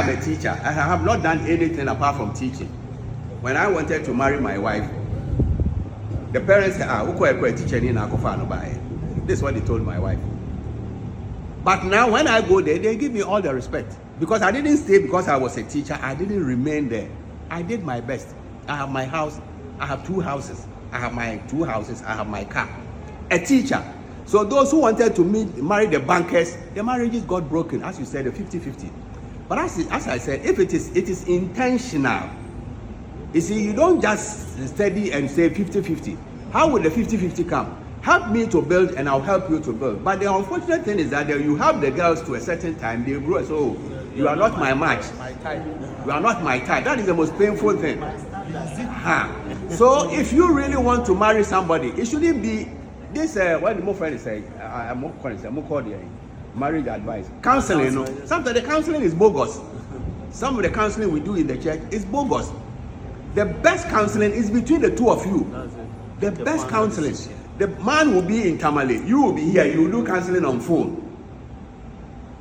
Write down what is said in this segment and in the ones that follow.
am a teacher. I have not done anything apart from teaching. When I wanted to marry my wife, the parents said, teacher. This is what they told my wife. But now when I go there, they give me all the respect. Because I didn't stay because I was a teacher. I didn't remain there. I did my best. I have my house. I have 2 houses. I have my 2 houses. I have my car. A teacher. So those who wanted to marry the bankers, the marriages got broken. As you said, the 50-50. But as I said, if it is intentional. You see, you don't just study and say 50-50. How will the 50-50 come? Help me to build and I'll help you to build. But the unfortunate thing is that you have the girls to a certain time, they grow, so you are not my match. You are not my type. That is the most painful thing. So if you really want to marry somebody, it shouldn't be this, what the more friend is saying, I'm more called the marriage advice. Counseling, you know. Sometimes the counseling is bogus. Some of the counseling we do in the church is bogus. The best counseling is between the 2 of you. The best counseling. The man will be in Tamale, you will be here, you will do counseling on phone.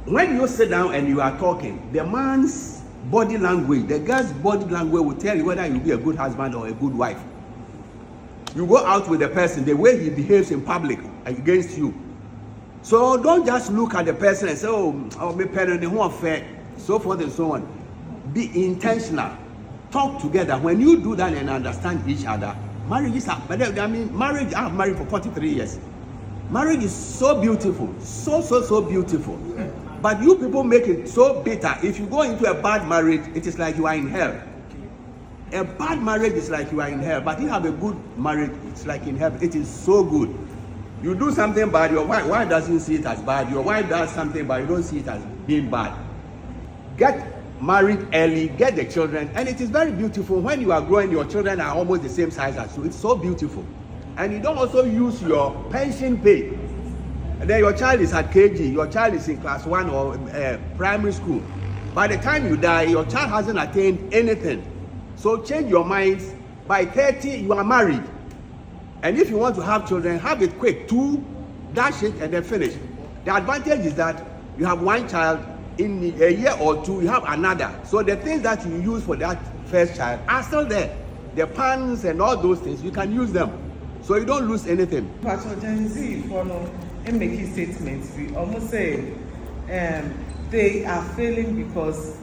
When you sit down and you are talking, the man's body language, the girl's body language will tell you whether you'll be a good husband or a good wife. You go out with the person, the way he behaves in public against you. So don't just look at the person and say, oh, my parent, who affair, so forth and so on. Be intentional. Talk together. When you do that and understand each other, marriage marriage, I have married for 43 years. Marriage is so beautiful, so beautiful. But you people make it so bitter. If you go into a bad marriage, it is like you are in hell. A bad marriage is like you are in hell. But you have a good marriage, it's like in heaven. It is so good. You do something bad, your wife doesn't see it as bad. Your wife does something bad, you don't see it as being bad. Get married early, get the children, and it is very beautiful. When you are growing, your children are almost the same size as you. It's so beautiful. And you don't also use your pension pay. And then your child is at KG, your child is in class 1 or primary school. By the time you die, your child hasn't attained anything. So change your minds. By 30, you are married. And if you want to have children, have it quick. 2, dash it, and then finish. The advantage is that you have 1 child. In a year or 2, you have another. So the things that you use for that first child are still there. The pans and all those things, you can use them. So you don't lose anything. But Gen Z, in making statements, we almost say they are failing because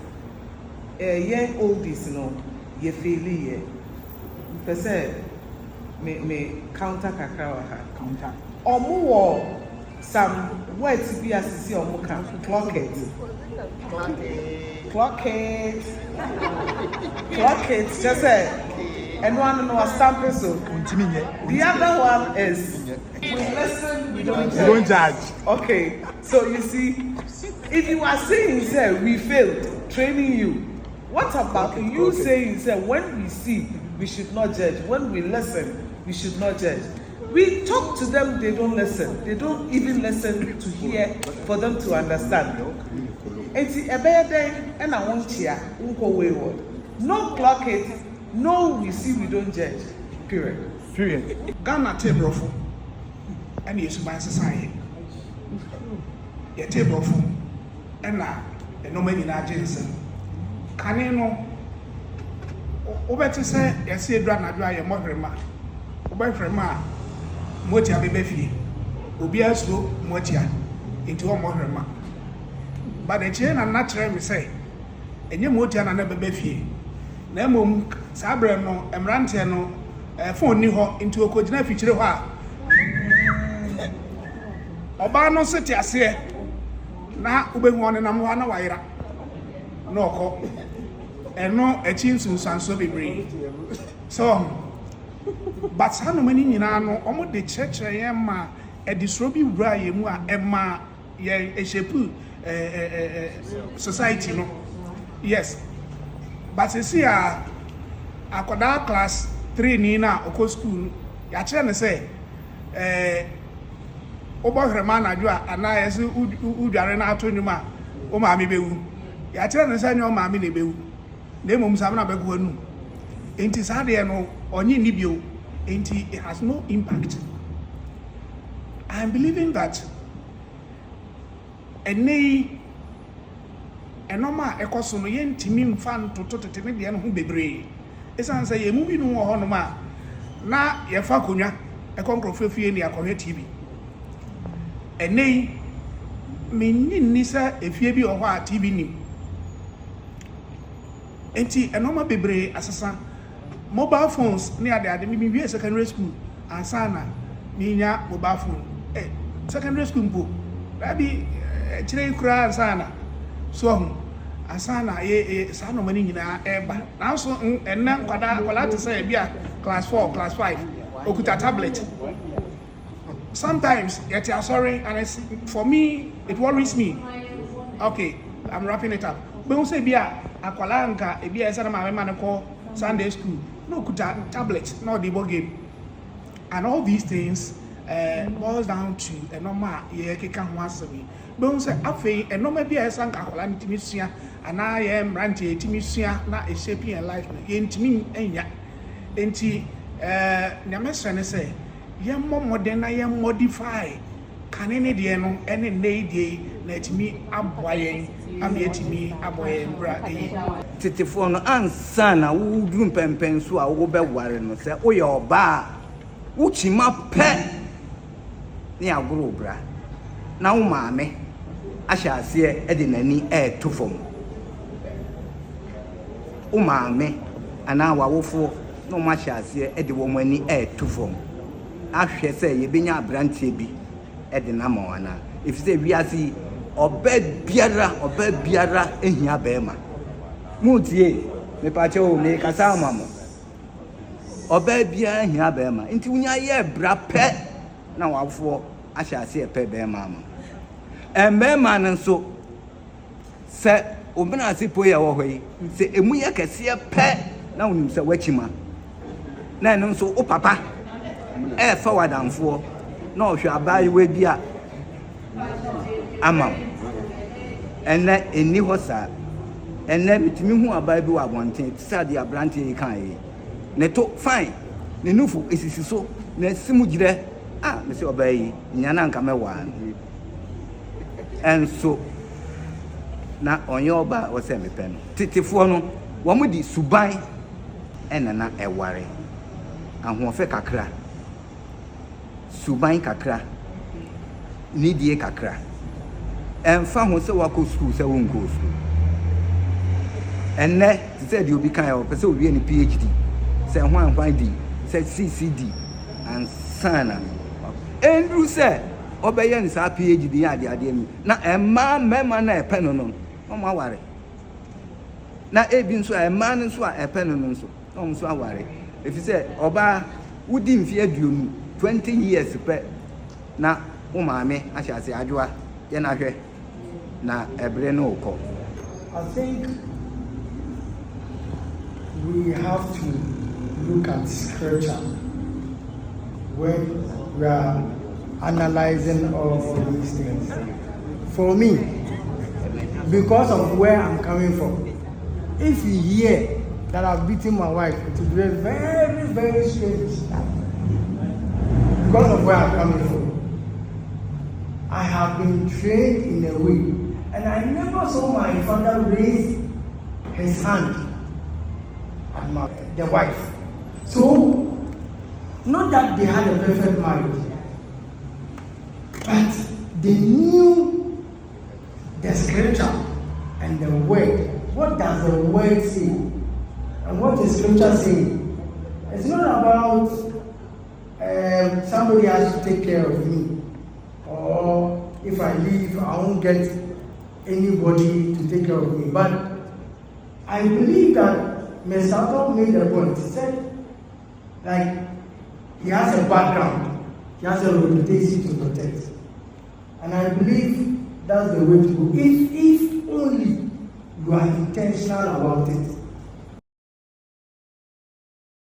young oldies, you feel it. Person me counter kakra counter. Or more. Some words be as see on clock it, just say, and one no stamp so. The other one is we listen, we don't judge. Okay, so you see, if you are saying say we failed training you, what about you saying say when we see we should not judge, when we listen we should not judge? We talk to them, they don't listen. They don't even listen to hear for them to understand. It's a better day, and I want here, won't go wayward. No clock it, no we see, we don't judge. Period. Ghana table for and yes, my society. A table for and now, and no many Jensen. Can you know? Over to say, yes, see a drama dry a mother man. Over from ma. Motia bebefi, Ubia slow Motia into a modern. But the chain and natural me say, and you Motia and never bebefi. Nemum Sabrano, Emrantiano, a phone new into a cogina feature. Obano City, I say, now Ube one and I'm one away. No call, and no a chin soon so be green. So. But how many no almost the church I am a disrobi Brian Emma a shape society no. Yes. But you see I could class 3 Nina or school, ya trying say Oba Hermana and I as Udarena Tonuma, O Mammy Bew. Ya trying to say no mammy Bew. Name Samana Beguanu. Ain't it sad or Nibio? It has no impact. I am believing that any ɛnɔma a ɛkɔ so no yɛntimi mfa ntoto tete ne deɛ no ho bebree ɛsiane sɛ yɛmu bi no wɔ hɔnom a na yɛfa akonnwa ɛkɔ nkurɔfoɔ fie ne akɔhwɛ tv ɛnɛ yi menyi nni sɛ efie bi wɔ hɔ a tv nim enti ɛnɔma bebree asesa mobile phones ne ade me wie secondary school ansana minya mobile phone secondary school mpo dabi kyerɛ kura ansana so ansana ye saa no mani nyina eba nanso enna kwala te say bia class 4 class 5 okuta tablet sometimes yet sorry and for me it worries me. Okay, I'm wrapping it up. But say bia akwala nka e bia esa na ma no call Sunday school no kuta tablet no the board game and all these things boils down to a normal ye keka ho asemi but say afei a normal bia esa nka akwala ntimi sua ana ye mrantie ntimi sua na e shaping life ye ntimi enya enti nyame sene say ye modern na ye modify kanene de no ene nei de na etimi aboyen ami etimi aboyen bra e tetefo no ansa na wo drum pempen so a wo be ware no se wo ye oba wo chima pe ni agoro bra na wo maame ahya ase e de nani e to fom wo maame ana wa wofo no ma ahya ase e de wo mani e to fom ahwe se ye benya abrantie bi e de na ma wana if say wiase oba biara ehia bema mutie me pache o me kasa mamo oba biara ehia bema nti unya ye bra pe na wafo ahya ase pe bema ma embema nso se obina ase poye wo hoyi se emu ye kese pe na unim se wachima na nso o papa forward amfo na ohwe abayi we bia amam ene eni hosa ene bitimi hu abayi bi wa bonten sade abrante kan yi ne to fine ne nufu esisi so na simu gire me se obayi nyana nka mewa enso na onye oba wo se mepe no tetefo no wo mu di suban ene na eware ahofe kakra suban kakra nidie kakra emfa ho se wako school se won go school enne se de obi kan o pese obi ni PhD se hwan di se CCD and sana endru se obeye ni sa PhD ya ade mi na emma mema na epe no no o ma ware na ebi nso emma nso a epe no no nso o nso aware efi se oba wudi mfi aduonu 20 years pe na wo maame ahya ase adwoa ye na hwe na ebre no uko. I think we have to look at scripture when we are analyzing all these things. For me, because of where I'm coming from, if you hear that I've beaten my wife, it will be very, very strange. Because of where I'm coming from, I have been trained in a way, and I never saw my father raise his hand at the wife. So, not that they had a perfect marriage, but they knew the scripture and the word. What does the word say? And what is scripture saying? It's not about somebody has to take care of me, or if I leave, I won't get anybody to take care of me. But I believe that Mr. made a point. He said, like, he has a background, he has a reputation to protect. And I believe that's the way to go. If only you are intentional about it.